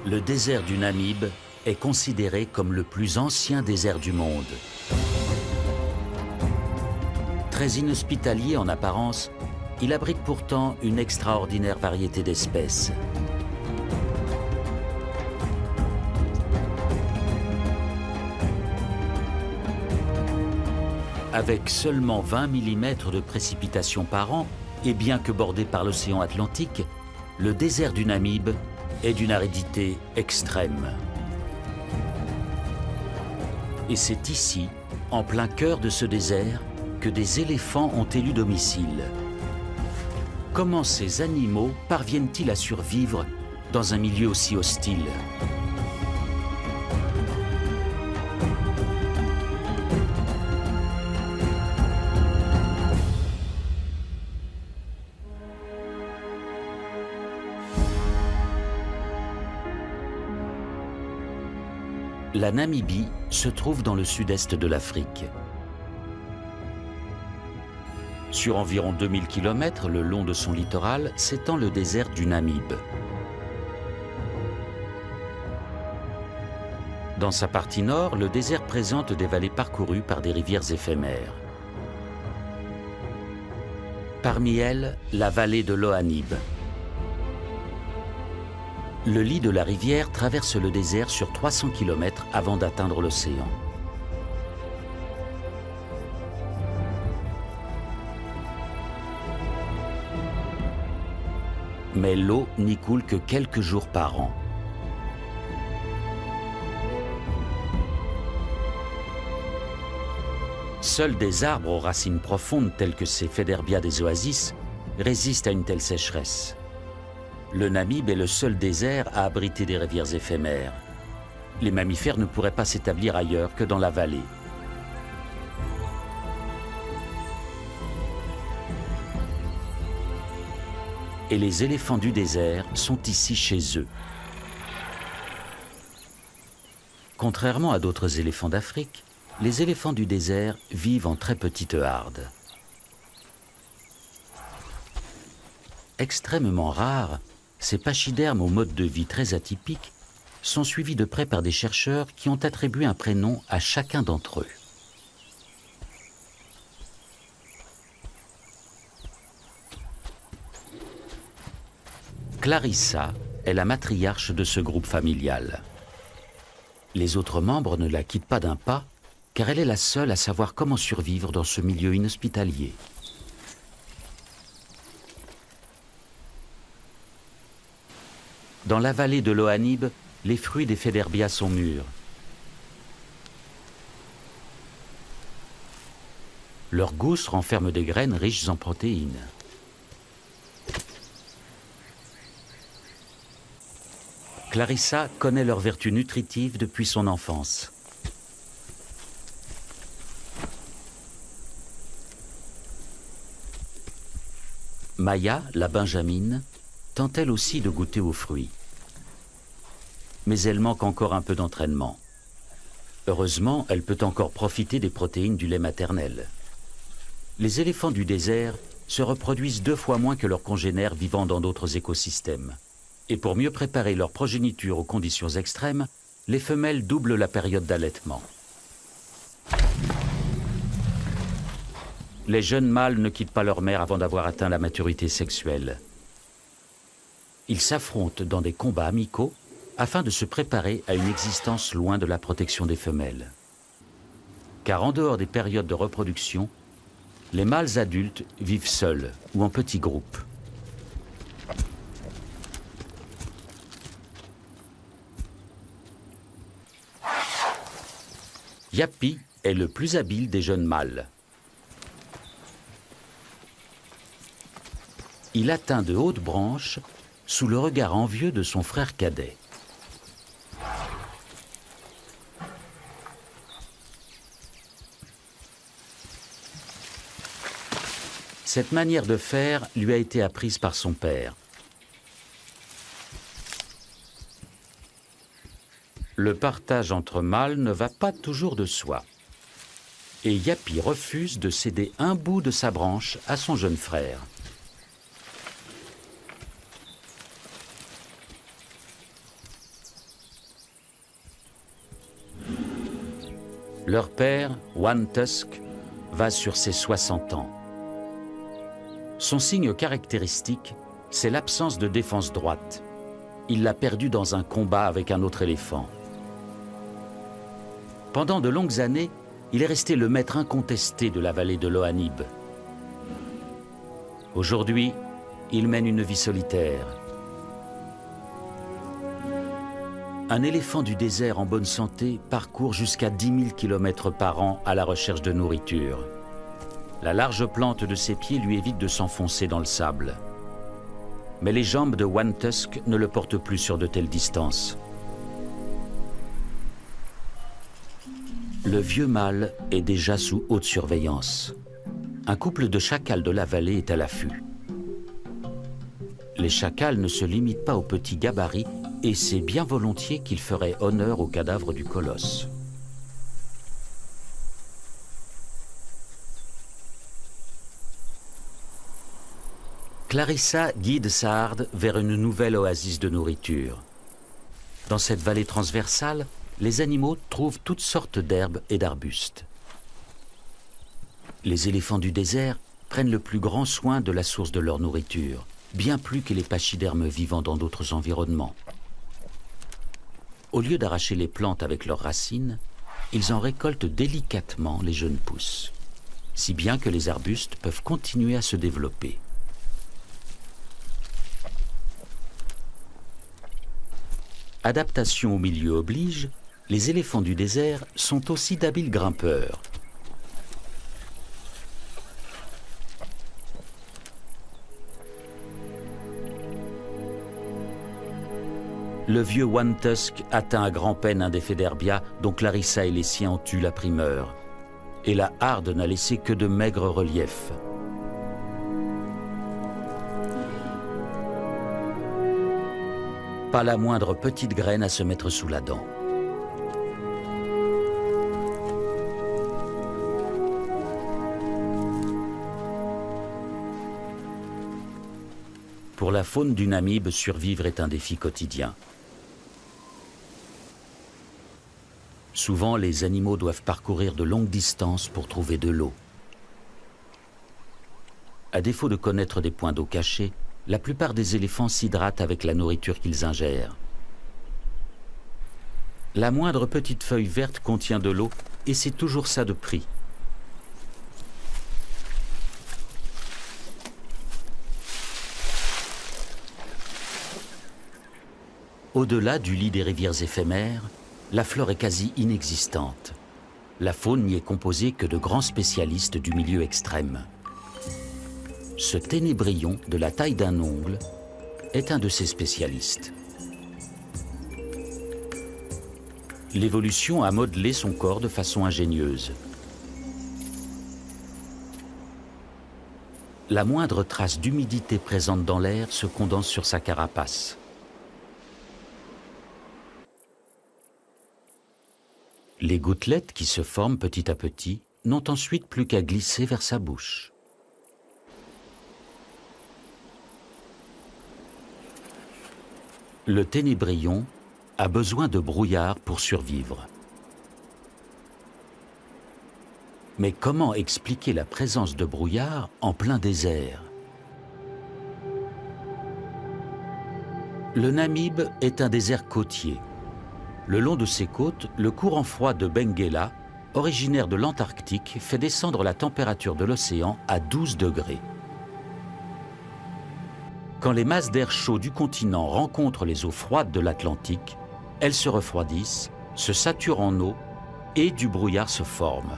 Le désert du Namib est considéré comme le plus ancien désert du monde. Très inhospitalier en apparence, il abrite pourtant une extraordinaire variété d'espèces. Avec seulement 20 mm de précipitations par an, et bien que bordé par l'océan Atlantique, le désert du Namib est d'une aridité extrême. Et c'est ici, en plein cœur de ce désert, que des éléphants ont élu domicile. Comment ces animaux parviennent-ils à survivre dans un milieu aussi hostile ? La Namibie se trouve dans le sud-est de l'Afrique. Sur environ 2000 km le long de son littoral s'étend le désert du Namib. Dans sa partie nord, le désert présente des vallées parcourues par des rivières éphémères. Parmi elles, la vallée de l'Ohanib. Le lit de la rivière traverse le désert sur 300 km avant d'atteindre l'océan. Mais l'eau n'y coule que quelques jours par an. Seuls des arbres aux racines profondes tels que ces Federbia des oasis résistent à une telle sécheresse. Le Namib est le seul désert à abriter des rivières éphémères. Les mammifères ne pourraient pas s'établir ailleurs que dans la vallée. Et les éléphants du désert sont ici chez eux. Contrairement à d'autres éléphants d'Afrique, les éléphants du désert vivent en très petites hardes. Extrêmement rares, ces pachydermes au mode de vie très atypique sont suivis de près par des chercheurs qui ont attribué un prénom à chacun d'entre eux. Clarissa est la matriarche de ce groupe familial. Les autres membres ne la quittent pas d'un pas, car elle est la seule à savoir comment survivre dans ce milieu inhospitalier. Dans la vallée de l'Ohanib, les fruits des Federbia sont mûrs. Leur gousse renferme des graines riches en protéines. Clarissa connaît leurs vertus nutritives depuis son enfance. Maya, la benjamine, tente elle aussi de goûter aux fruits. Mais elle manque encore un peu d'entraînement. Heureusement, elle peut encore profiter des protéines du lait maternel. Les éléphants du désert se reproduisent 2 fois moins que leurs congénères vivant dans d'autres écosystèmes. Et pour mieux préparer leur progéniture aux conditions extrêmes, les femelles doublent la période d'allaitement. Les jeunes mâles ne quittent pas leur mère avant d'avoir atteint la maturité sexuelle. Ils s'affrontent dans des combats amicaux afin de se préparer à une existence loin de la protection des femelles. Car en dehors des périodes de reproduction, les mâles adultes vivent seuls ou en petits groupes. Yapi est le plus habile des jeunes mâles. Il atteint de hautes branches sous le regard envieux de son frère cadet. Cette manière de faire lui a été apprise par son père. Le partage entre mâles ne va pas toujours de soi. Et Yapi refuse de céder un bout de sa branche à son jeune frère. Leur père, One Tusk, va sur ses 60 ans. Son signe caractéristique, c'est l'absence de défense droite. Il l'a perdue dans un combat avec un autre éléphant. Pendant de longues années, il est resté le maître incontesté de la vallée de l'Ohanib. Aujourd'hui, il mène une vie solitaire. Un éléphant du désert en bonne santé parcourt jusqu'à 10 000 km par an à la recherche de nourriture. La large plante de ses pieds lui évite de s'enfoncer dans le sable. Mais les jambes de One Tusk ne le portent plus sur de telles distances. Le vieux mâle est déjà sous haute surveillance. Un couple de chacals de la vallée est à l'affût. Les chacals ne se limitent pas aux petits gabarits et c'est bien volontiers qu'ils feraient honneur au cadavre du colosse. Clarissa guide Saad vers une nouvelle oasis de nourriture. Dans cette vallée transversale, les animaux trouvent toutes sortes d'herbes et d'arbustes. Les éléphants du désert prennent le plus grand soin de la source de leur nourriture, bien plus que les pachydermes vivant dans d'autres environnements. Au lieu d'arracher les plantes avec leurs racines, ils en récoltent délicatement les jeunes pousses, si bien que les arbustes peuvent continuer à se développer. Adaptation au milieu oblige, les éléphants du désert sont aussi d'habiles grimpeurs. Le vieux One Tusk atteint à grand-peine un des Féderbia dont Clarissa et les siens ont eu la primeur. Et la harde n'a laissé que de maigres reliefs. Pas la moindre petite graine à se mettre sous la dent. Pour la faune du Namib, survivre est un défi quotidien. Souvent, les animaux doivent parcourir de longues distances pour trouver de l'eau. À défaut de connaître des points d'eau cachés, la plupart des éléphants s'hydratent avec la nourriture qu'ils ingèrent. La moindre petite feuille verte contient de l'eau et c'est toujours ça de prix. Au-delà du lit des rivières éphémères, la flore est quasi inexistante. La faune n'y est composée que de grands spécialistes du milieu extrême. Ce ténébrion de la taille d'un ongle est un de ces spécialistes. L'évolution a modelé son corps de façon ingénieuse. La moindre trace d'humidité présente dans l'air se condense sur sa carapace. Les gouttelettes qui se forment petit à petit n'ont ensuite plus qu'à glisser vers sa bouche. Le ténébrion a besoin de brouillard pour survivre. Mais comment expliquer la présence de brouillard en plein désert? Le Namib est un désert côtier. Le long de ses côtes, le courant froid de Benguela, originaire de l'Antarctique, fait descendre la température de l'océan à 12 degrés. Quand les masses d'air chaud du continent rencontrent les eaux froides de l'Atlantique, elles se refroidissent, se saturent en eau et du brouillard se forme.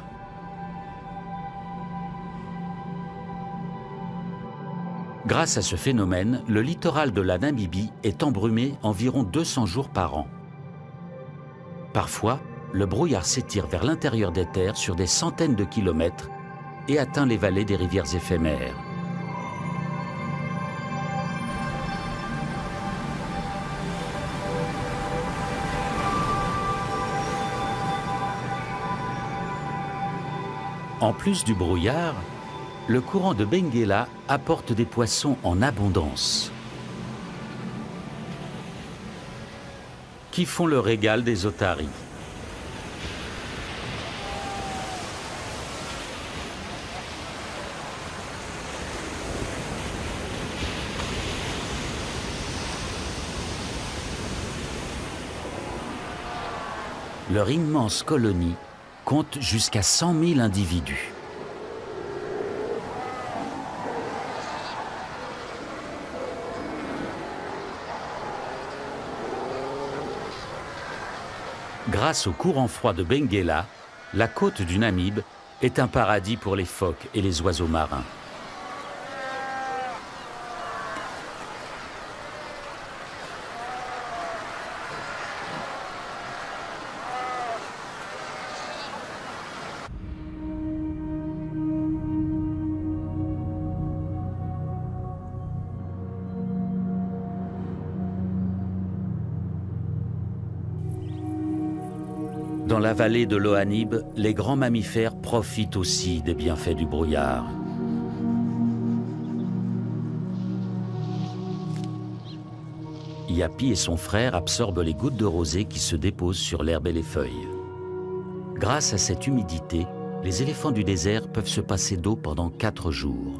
Grâce à ce phénomène, le littoral de la Namibie est embrumé environ 200 jours par an. Parfois, le brouillard s'étire vers l'intérieur des terres sur des centaines de kilomètres et atteint les vallées des rivières éphémères. En plus du brouillard, le courant de Benguela apporte des poissons en abondance, qui font le régal des otaries. Leur immense colonie compte jusqu'à 100 000 individus. Grâce au courant froid de Benguela, la côte du Namibe est un paradis pour les phoques et les oiseaux marins. Dans la vallée de l'Ohanib, les grands mammifères profitent aussi des bienfaits du brouillard. Yapi et son frère absorbent les gouttes de rosée qui se déposent sur l'herbe et les feuilles. Grâce à cette humidité, les éléphants du désert peuvent se passer d'eau pendant 4 jours.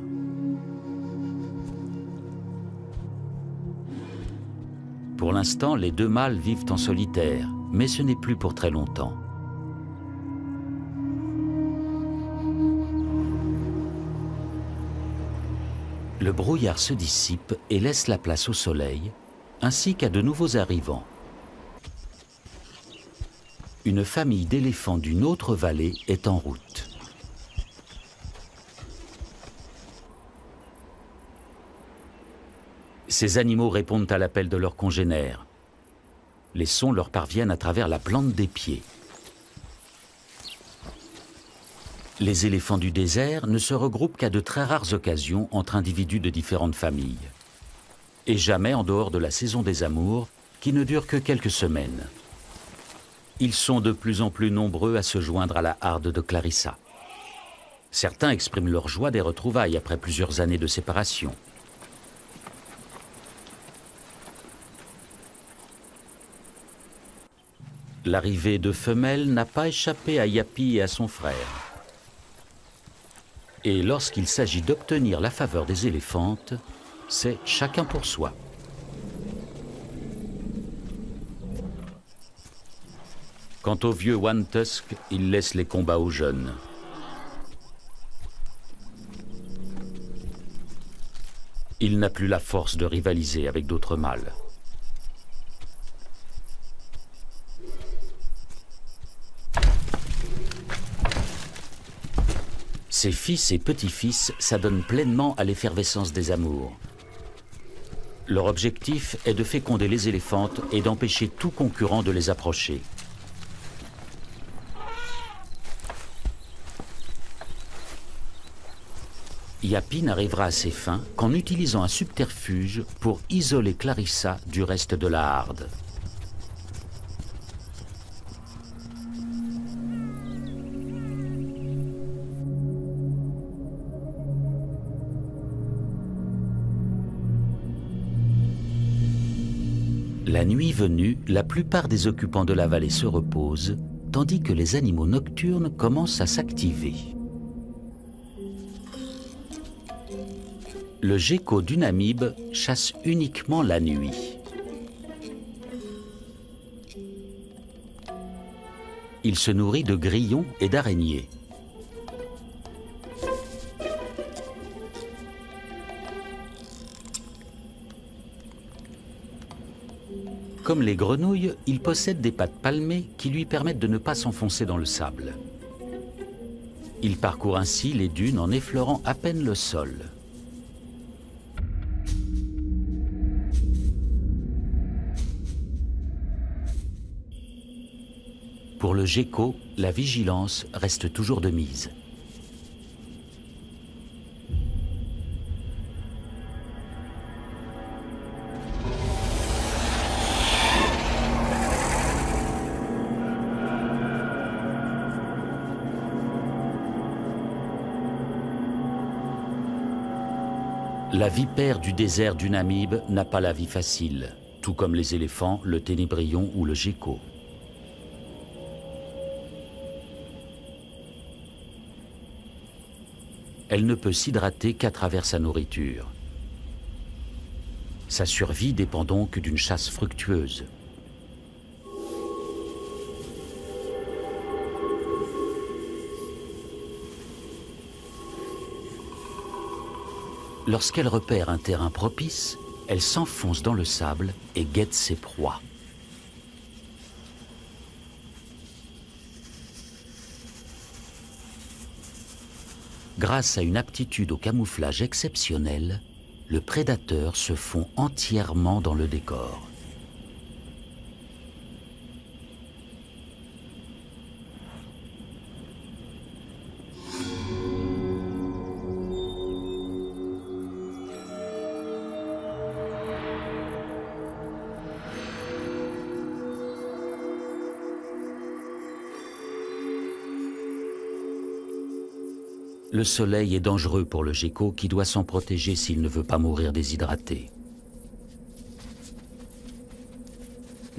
Pour l'instant, les 2 mâles vivent en solitaire, mais ce n'est plus pour très longtemps. Le brouillard se dissipe et laisse la place au soleil, ainsi qu'à de nouveaux arrivants. Une famille d'éléphants d'une autre vallée est en route. Ces animaux répondent à l'appel de leurs congénères. Les sons leur parviennent à travers la plante des pieds. Les éléphants du désert ne se regroupent qu'à de très rares occasions entre individus de différentes familles. Et jamais en dehors de la saison des amours, qui ne dure que quelques semaines. Ils sont de plus en plus nombreux à se joindre à la harde de Clarissa. Certains expriment leur joie des retrouvailles après plusieurs années de séparation. L'arrivée de femelles n'a pas échappé à Yapi et à son frère. Et lorsqu'il s'agit d'obtenir la faveur des éléphantes, c'est chacun pour soi. Quant au vieux One Tusk, il laisse les combats aux jeunes. Il n'a plus la force de rivaliser avec d'autres mâles. Ses fils et petits-fils s'adonnent pleinement à l'effervescence des amours. Leur objectif est de féconder les éléphantes et d'empêcher tout concurrent de les approcher. Yapi n'arrivera à ses fins qu'en utilisant un subterfuge pour isoler Clarissa du reste de la harde. La nuit venue, la plupart des occupants de la vallée se reposent, tandis que les animaux nocturnes commencent à s'activer. Le gecko du Namibe chasse uniquement la nuit. Il se nourrit de grillons et d'araignées. Comme les grenouilles, il possède des pattes palmées qui lui permettent de ne pas s'enfoncer dans le sable. Il parcourt ainsi les dunes en effleurant à peine le sol. Pour le gecko, la vigilance reste toujours de mise. La vipère du désert du Namibe n'a pas la vie facile, tout comme les éléphants, le ténébrion ou le gecko. Elle ne peut s'hydrater qu'à travers sa nourriture. Sa survie dépend donc d'une chasse fructueuse. Lorsqu'elle repère un terrain propice, elle s'enfonce dans le sable et guette ses proies. Grâce à une aptitude au camouflage exceptionnelle, le prédateur se fond entièrement dans le décor. Le soleil est dangereux pour le gecko qui doit s'en protéger s'il ne veut pas mourir déshydraté.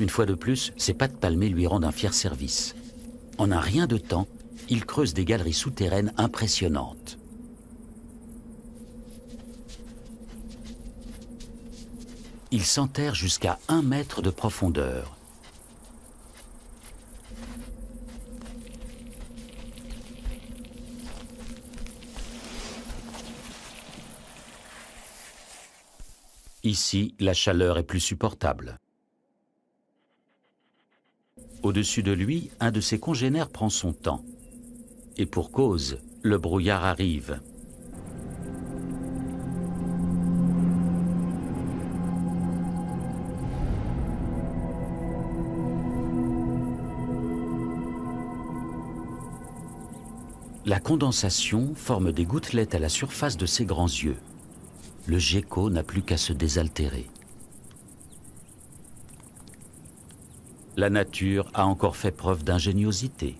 Une fois de plus, ses pattes palmées lui rendent un fier service. En un rien de temps, il creuse des galeries souterraines impressionnantes. Il s'enterre jusqu'à 1 mètre de profondeur. Ici, la chaleur est plus supportable. Au-dessus de lui, un de ses congénères prend son temps. Et pour cause, le brouillard arrive. La condensation forme des gouttelettes à la surface de ses grands yeux. Le gecko n'a plus qu'à se désaltérer. La nature a encore fait preuve d'ingéniosité.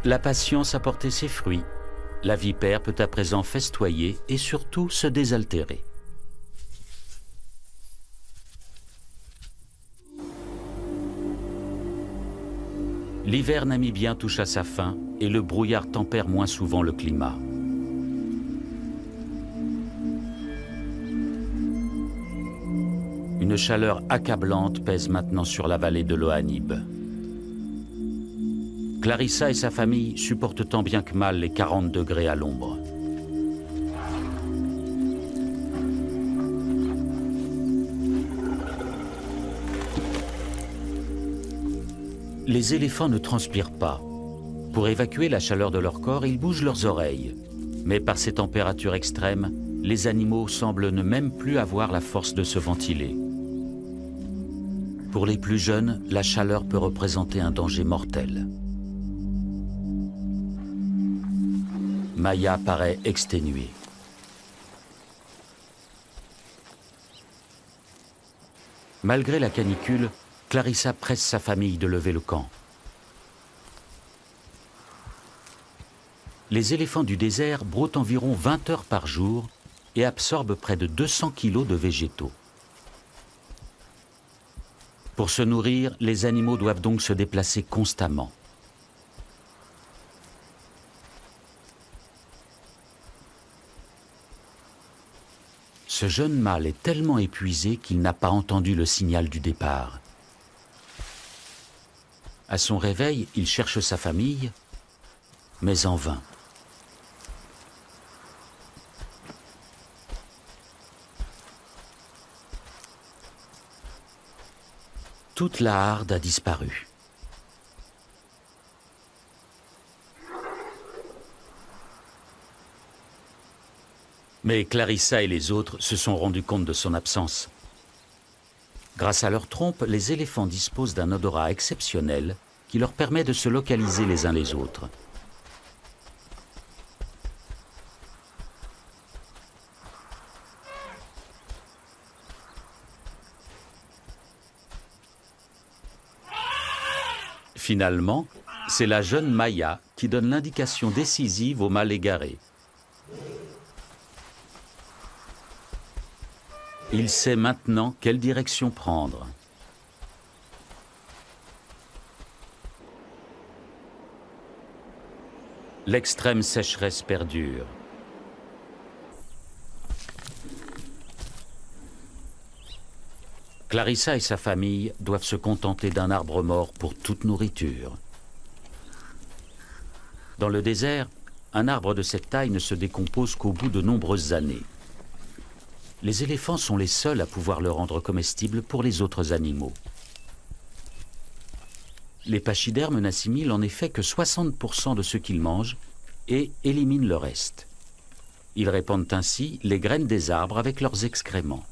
La patience a porté ses fruits. La vipère peut à présent festoyer et surtout se désaltérer. L'hiver namibien touche à sa fin et le brouillard tempère moins souvent le climat. Une chaleur accablante pèse maintenant sur la vallée de l'Ohanib. Clarissa et sa famille supportent tant bien que mal les 40 degrés à l'ombre. Les éléphants ne transpirent pas. Pour évacuer la chaleur de leur corps, ils bougent leurs oreilles. Mais par ces températures extrêmes, les animaux semblent ne même plus avoir la force de se ventiler. Pour les plus jeunes, la chaleur peut représenter un danger mortel. Maya paraît exténuée. Malgré la canicule, Clarissa presse sa famille de lever le camp. Les éléphants du désert broutent environ 20 heures par jour et absorbent près de 200 kilos de végétaux. Pour se nourrir, les animaux doivent donc se déplacer constamment. Ce jeune mâle est tellement épuisé qu'il n'a pas entendu le signal du départ. À son réveil, il cherche sa famille, mais en vain. Toute la harde a disparu. Mais Clarissa et les autres se sont rendus compte de son absence. Grâce à leur trompe, les éléphants disposent d'un odorat exceptionnel qui leur permet de se localiser les uns les autres. Finalement, c'est la jeune Maya qui donne l'indication décisive au mâle égaré. Il sait maintenant quelle direction prendre. L'extrême sécheresse perdure. Clarissa et sa famille doivent se contenter d'un arbre mort pour toute nourriture. Dans le désert, un arbre de cette taille ne se décompose qu'au bout de nombreuses années. Les éléphants sont les seuls à pouvoir le rendre comestible pour les autres animaux. Les pachydermes n'assimilent en effet que 60% de ce qu'ils mangent et éliminent le reste. Ils répandent ainsi les graines des arbres avec leurs excréments.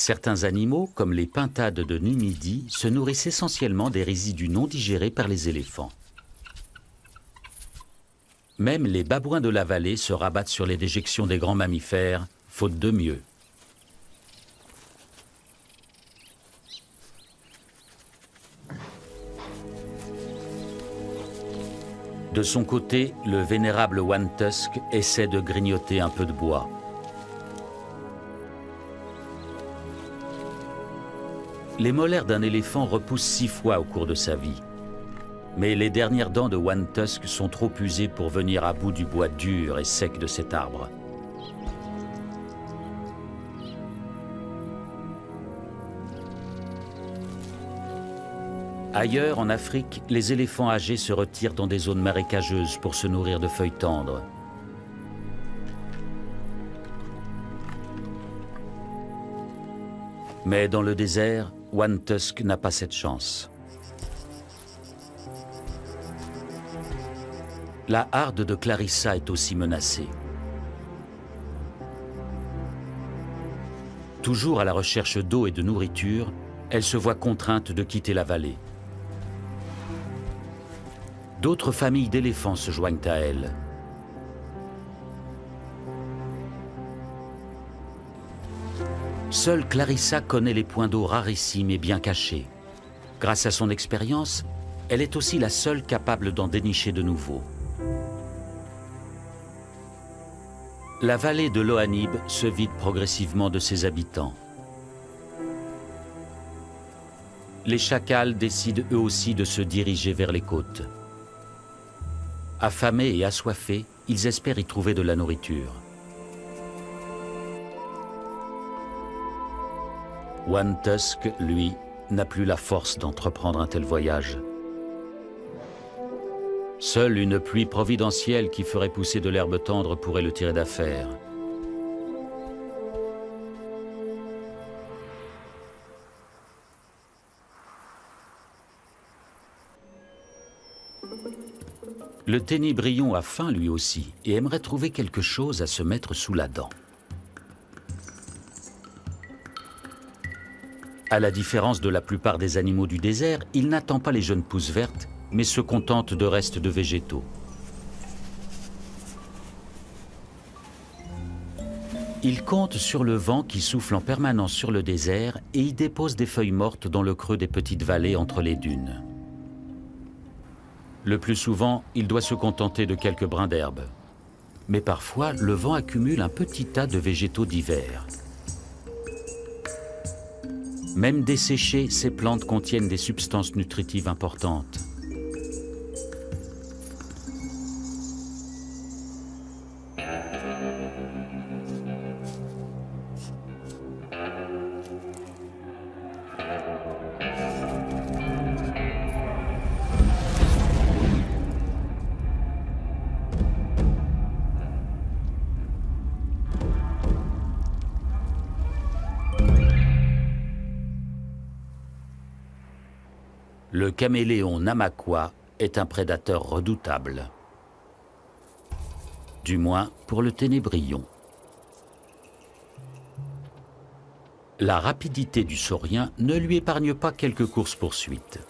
Certains animaux, comme les pintades de Numidie, se nourrissent essentiellement des résidus non digérés par les éléphants. Même les babouins de la vallée se rabattent sur les déjections des grands mammifères, faute de mieux. De son côté, le vénérable One Tusk essaie de grignoter un peu de bois. Les molaires d'un éléphant repoussent 6 fois au cours de sa vie. Mais les dernières dents de One Tusk sont trop usées pour venir à bout du bois dur et sec de cet arbre. Ailleurs, en Afrique, les éléphants âgés se retirent dans des zones marécageuses pour se nourrir de feuilles tendres. Mais dans le désert, One Tusk n'a pas cette chance. La harde de Clarissa est aussi menacée. Toujours à la recherche d'eau et de nourriture, elle se voit contrainte de quitter la vallée. D'autres familles d'éléphants se joignent à elle. Seule Clarissa connaît les points d'eau rarissimes et bien cachés. Grâce à son expérience, elle est aussi la seule capable d'en dénicher de nouveaux. La vallée de l'Ohanib se vide progressivement de ses habitants. Les chacals décident eux aussi de se diriger vers les côtes. Affamés et assoiffés, ils espèrent y trouver de la nourriture. One Tusk, lui, n'a plus la force d'entreprendre un tel voyage. Seule une pluie providentielle qui ferait pousser de l'herbe tendre pourrait le tirer d'affaire. Le ténébrion a faim lui aussi et aimerait trouver quelque chose à se mettre sous la dent. À la différence de la plupart des animaux du désert, il n'attend pas les jeunes pousses vertes, mais se contente de restes de végétaux. Il compte sur le vent qui souffle en permanence sur le désert et y dépose des feuilles mortes dans le creux des petites vallées entre les dunes. Le plus souvent, il doit se contenter de quelques brins d'herbe. Mais parfois, le vent accumule un petit tas de végétaux divers. Même desséchées, ces plantes contiennent des substances nutritives importantes. Le caméléon Namaqua est un prédateur redoutable. Du moins pour le ténébrion. La rapidité du saurien ne lui épargne pas quelques courses-poursuites.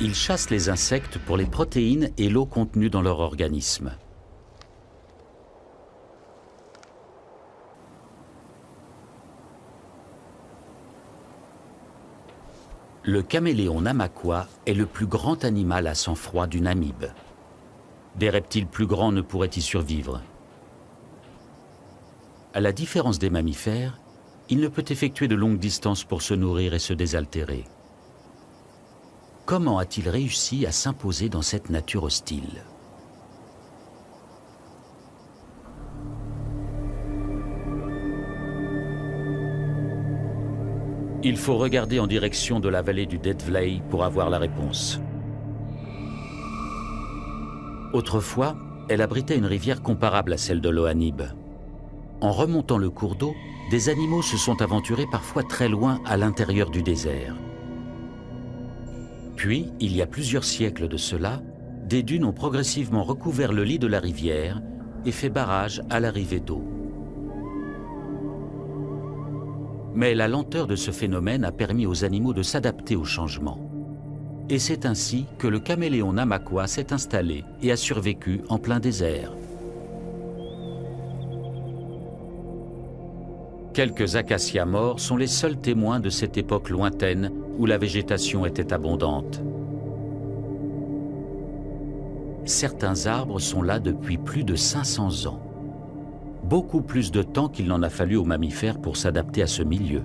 Ils chassent les insectes pour les protéines et l'eau contenue dans leur organisme. Le caméléon Namaqua est le plus grand animal à sang froid du Namib. Des reptiles plus grands ne pourraient y survivre. À la différence des mammifères, il ne peut effectuer de longues distances pour se nourrir et se désaltérer. Comment a-t-il réussi à s'imposer dans cette nature hostile ? Il faut regarder en direction de la vallée du Dead Vley pour avoir la réponse. Autrefois, elle abritait une rivière comparable à celle de l'Ohanib. En remontant le cours d'eau, des animaux se sont aventurés parfois très loin à l'intérieur du désert. Puis, il y a plusieurs siècles de cela, des dunes ont progressivement recouvert le lit de la rivière et fait barrage à l'arrivée d'eau. Mais la lenteur de ce phénomène a permis aux animaux de s'adapter au changement. Et c'est ainsi que le caméléon Namaqua s'est installé et a survécu en plein désert. Quelques acacias morts sont les seuls témoins de cette époque lointaine où la végétation était abondante. Certains arbres sont là depuis plus de 500 ans. Beaucoup plus de temps qu'il n'en a fallu aux mammifères pour s'adapter à ce milieu.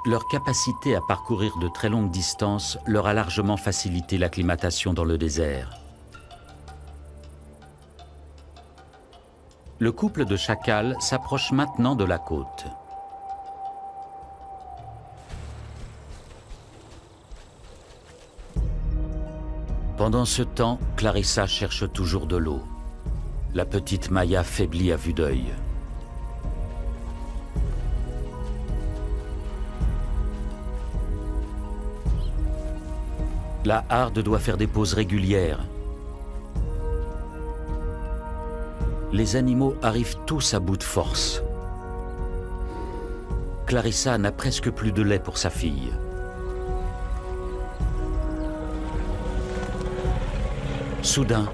Leur capacité à parcourir de très longues distances leur a largement facilité l'acclimatation dans le désert. Le couple de chacals s'approche maintenant de la côte. Pendant ce temps, Clarissa cherche toujours de l'eau. La petite Maya faiblit à vue d'œil. La harde doit faire des pauses régulières. Les animaux arrivent tous à bout de force. Clarissa n'a presque plus de lait pour sa fille. Soudain,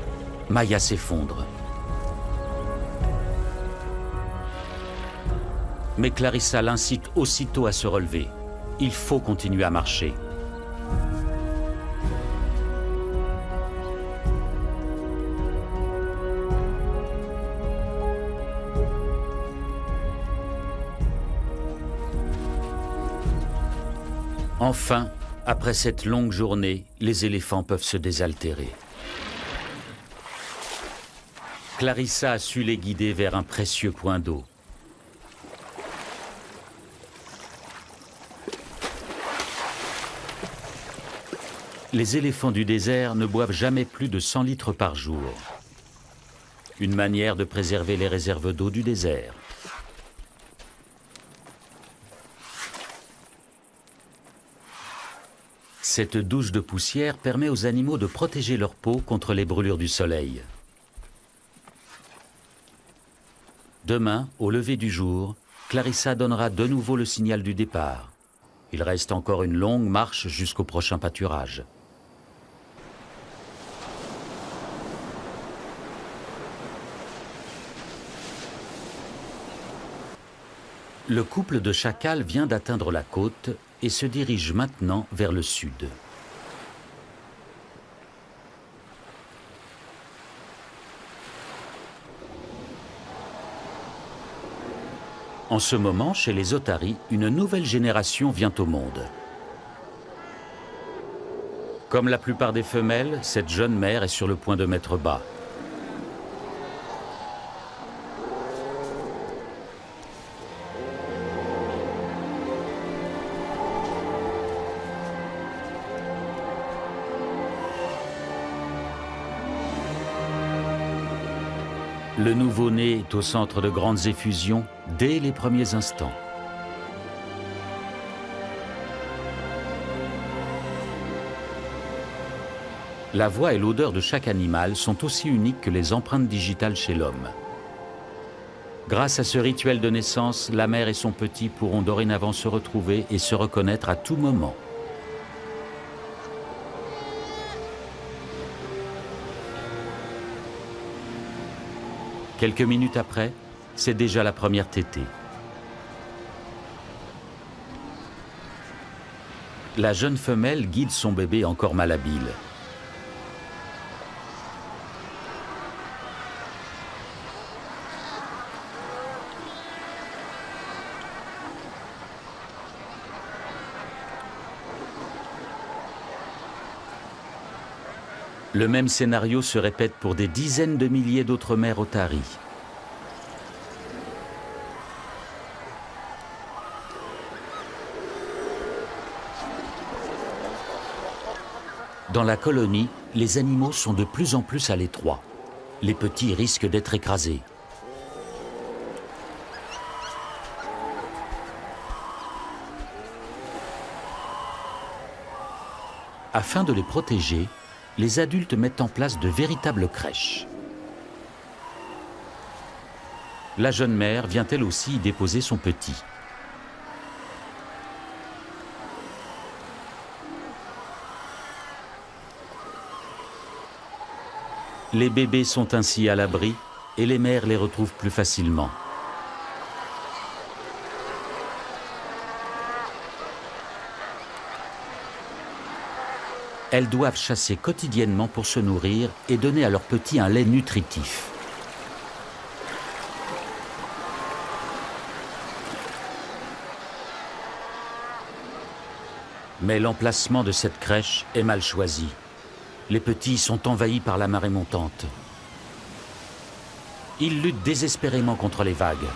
Maya s'effondre. Mais Clarissa l'incite aussitôt à se relever. Il faut continuer à marcher. Enfin, après cette longue journée, les éléphants peuvent se désaltérer. Clarissa a su les guider vers un précieux point d'eau. Les éléphants du désert ne boivent jamais plus de 100 litres par jour. Une manière de préserver les réserves d'eau du désert. Cette douche de poussière permet aux animaux de protéger leur peau contre les brûlures du soleil. Demain, au lever du jour, Clarissa donnera de nouveau le signal du départ. Il reste encore une longue marche jusqu'au prochain pâturage. Le couple de chacals vient d'atteindre la côte et se dirige maintenant vers le sud. En ce moment, chez les otaries, une nouvelle génération vient au monde. Comme la plupart des femelles, cette jeune mère est sur le point de mettre bas. Le nouveau-né est au centre de grandes effusions dès les premiers instants. La voix et l'odeur de chaque animal sont aussi uniques que les empreintes digitales chez l'homme. Grâce à ce rituel de naissance, la mère et son petit pourront dorénavant se retrouver et se reconnaître à tout moment. Quelques minutes après, c'est déjà la première tétée. La jeune femelle guide son bébé encore malhabile. Le même scénario se répète pour des dizaines de milliers d'autres mères otaries. Dans la colonie, les animaux sont de plus en plus à l'étroit. Les petits risquent d'être écrasés. Afin de les protéger, les adultes mettent en place de véritables crèches. La jeune mère vient elle aussi y déposer son petit. Les bébés sont ainsi à l'abri et les mères les retrouvent plus facilement. Elles doivent chasser quotidiennement pour se nourrir et donner à leurs petits un lait nutritif. Mais l'emplacement de cette crèche est mal choisi. Les petits sont envahis par la marée montante. Ils luttent désespérément contre les vagues.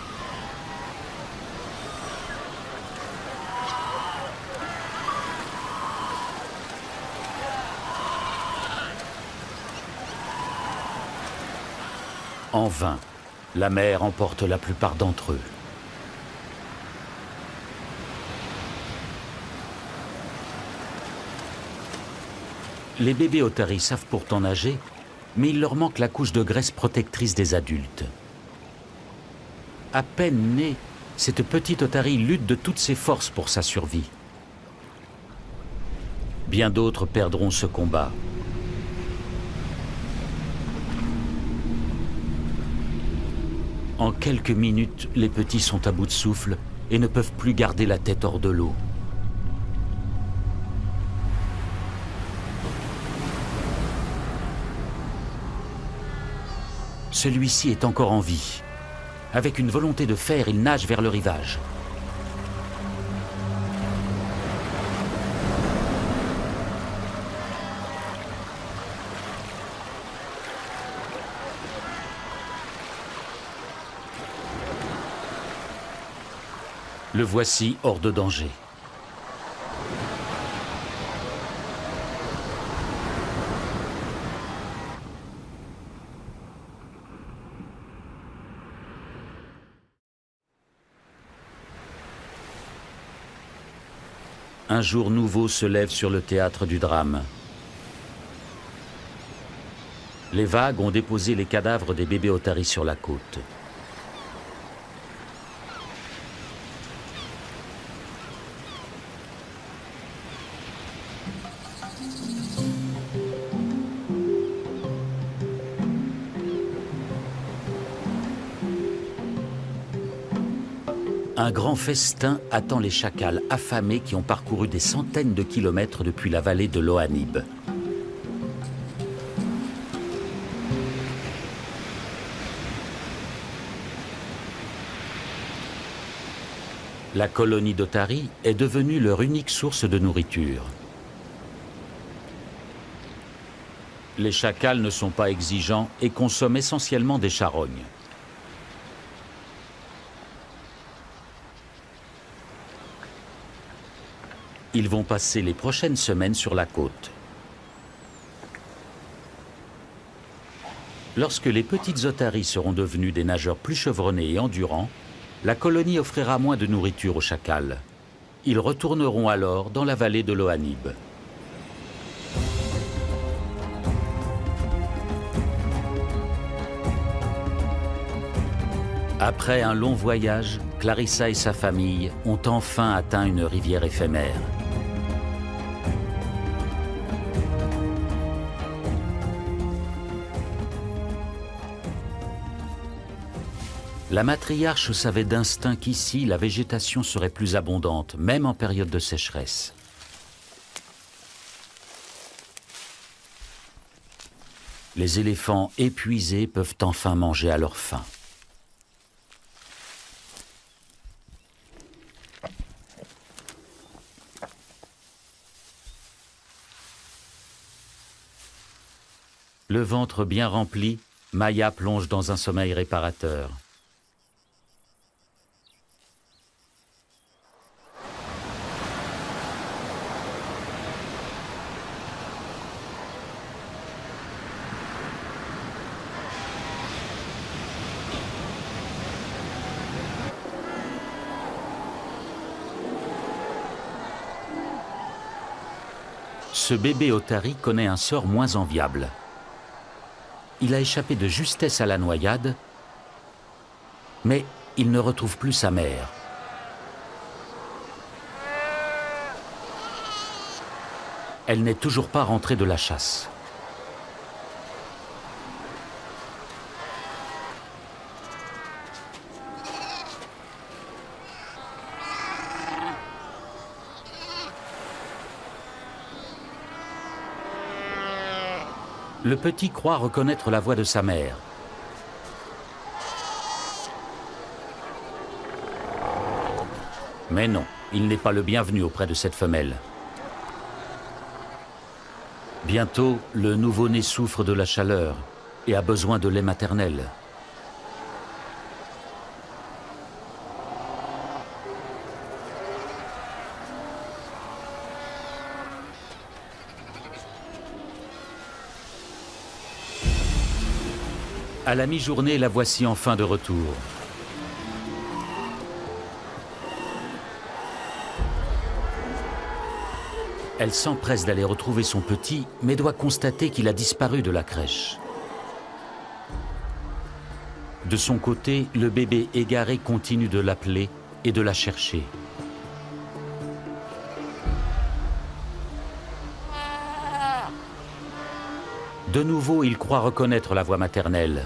En vain, la mer emporte la plupart d'entre eux. Les bébés otaries savent pourtant nager, mais il leur manque la couche de graisse protectrice des adultes. À peine née, cette petite otarie lutte de toutes ses forces pour sa survie. Bien d'autres perdront ce combat. En quelques minutes, les petits sont à bout de souffle et ne peuvent plus garder la tête hors de l'eau. Celui-ci est encore en vie. Avec une volonté de fer, il nage vers le rivage. Le voici hors de danger. Un jour nouveau se lève sur le théâtre du drame. Les vagues ont déposé les cadavres des bébés otaries sur la côte. Un grand festin attend les chacals affamés qui ont parcouru des centaines de kilomètres depuis la vallée de l'Ohanib. La colonie d'otaries est devenue leur unique source de nourriture. Les chacals ne sont pas exigeants et consomment essentiellement des charognes. Ils vont passer les prochaines semaines sur la côte. Lorsque les petites otaries seront devenues des nageurs plus chevronnés et endurants, la colonie offrira moins de nourriture aux chacals. Ils retourneront alors dans la vallée de l'Ohanib. Après un long voyage, Clarissa et sa famille ont enfin atteint une rivière éphémère. La matriarche savait d'instinct qu'ici, la végétation serait plus abondante, même en période de sécheresse. Les éléphants épuisés peuvent enfin manger à leur faim. Le ventre bien rempli, Maya plonge dans un sommeil réparateur. Ce bébé otari connaît un sort moins enviable. Il a échappé de justesse à la noyade, mais il ne retrouve plus sa mère. Elle n'est toujours pas rentrée de la chasse. Le petit croit reconnaître la voix de sa mère. Mais non, il n'est pas le bienvenu auprès de cette femelle. Bientôt, le nouveau-né souffre de la chaleur et a besoin de lait maternel. À la mi-journée, la voici enfin de retour. Elle s'empresse d'aller retrouver son petit, mais doit constater qu'il a disparu de la crèche. De son côté, le bébé égaré continue de l'appeler et de la chercher. De nouveau, il croit reconnaître la voix maternelle.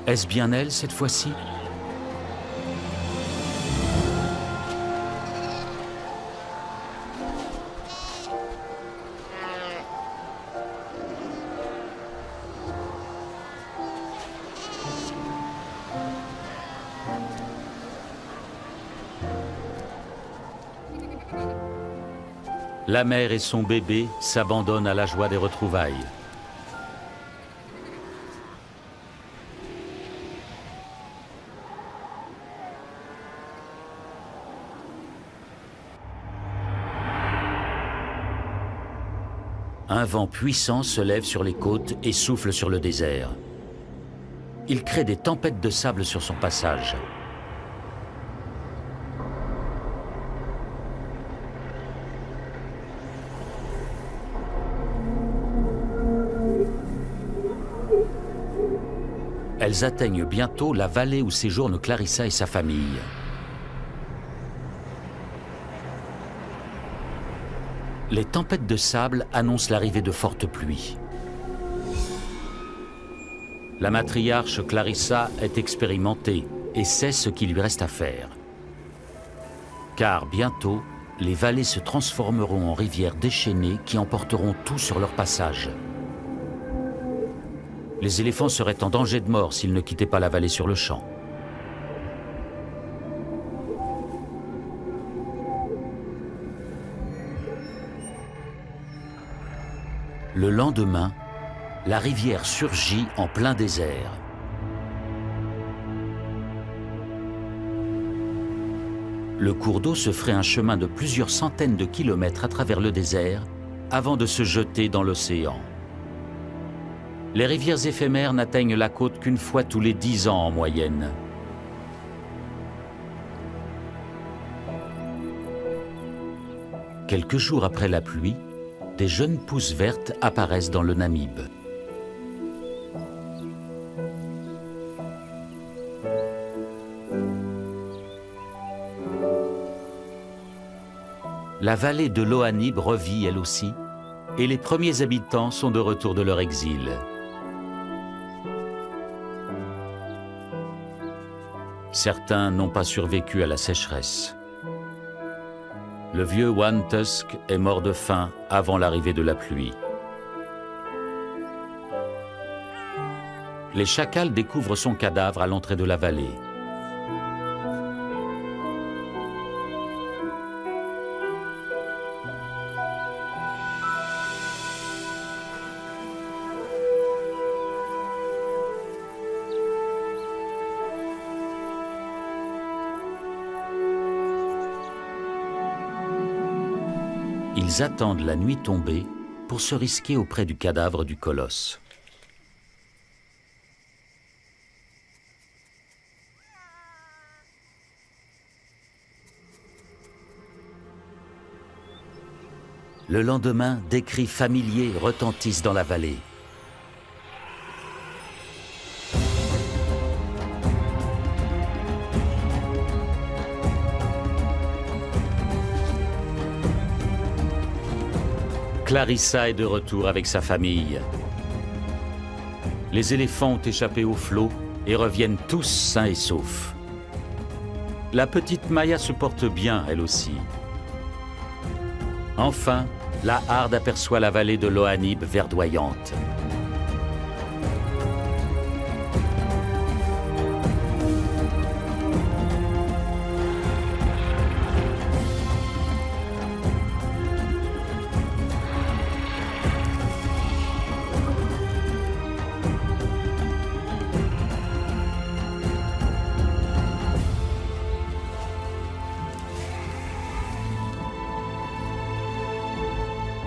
Est-ce bien elle cette fois-ci ? La mère et son bébé s'abandonnent à la joie des retrouvailles. Un vent puissant se lève sur les côtes et souffle sur le désert. Il crée des tempêtes de sable sur son passage. Elles atteignent bientôt la vallée où séjournent Clarissa et sa famille. Les tempêtes de sable annoncent l'arrivée de fortes pluies. La matriarche Clarissa est expérimentée et sait ce qu'il lui reste à faire. Car bientôt, les vallées se transformeront en rivières déchaînées qui emporteront tout sur leur passage. Les éléphants seraient en danger de mort s'ils ne quittaient pas la vallée sur le champ. Le lendemain, la rivière surgit en plein désert. Le cours d'eau se ferait un chemin de plusieurs centaines de kilomètres à travers le désert avant de se jeter dans l'océan. Les rivières éphémères n'atteignent la côte qu'une fois tous les 10 ans en moyenne. Quelques jours après la pluie, des jeunes pousses vertes apparaissent dans le Namib. La vallée de l'Ohanib revit elle aussi, et les premiers habitants sont de retour de leur exil. Certains n'ont pas survécu à la sécheresse. Le vieux One Tusk est mort de faim avant l'arrivée de la pluie. Les chacals découvrent son cadavre à l'entrée de la vallée. Ils attendent la nuit tombée pour se risquer auprès du cadavre du colosse. Le lendemain, des cris familiers retentissent dans la vallée. Clarissa est de retour avec sa famille. Les éléphants ont échappé au flot et reviennent tous sains et saufs. La petite Maya se porte bien, elle aussi. Enfin, la harde aperçoit la vallée de l'Ohanib verdoyante.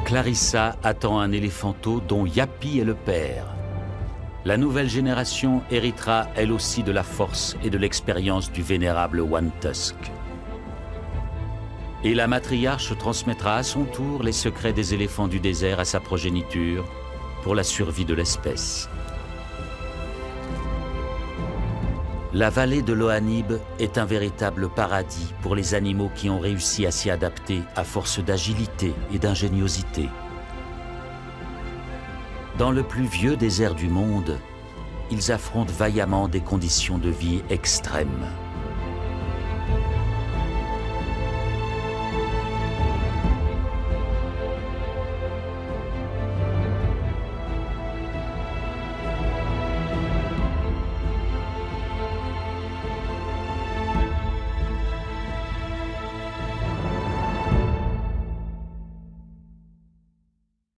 Clarissa attend un éléphanteau dont Yapi est le père. La nouvelle génération héritera elle aussi de la force et de l'expérience du vénérable One Tusk. Et la matriarche transmettra à son tour les secrets des éléphants du désert à sa progéniture pour la survie de l'espèce. La vallée de l'Ohanib est un véritable paradis pour les animaux qui ont réussi à s'y adapter à force d'agilité et d'ingéniosité. Dans le plus vieux désert du monde, ils affrontent vaillamment des conditions de vie extrêmes.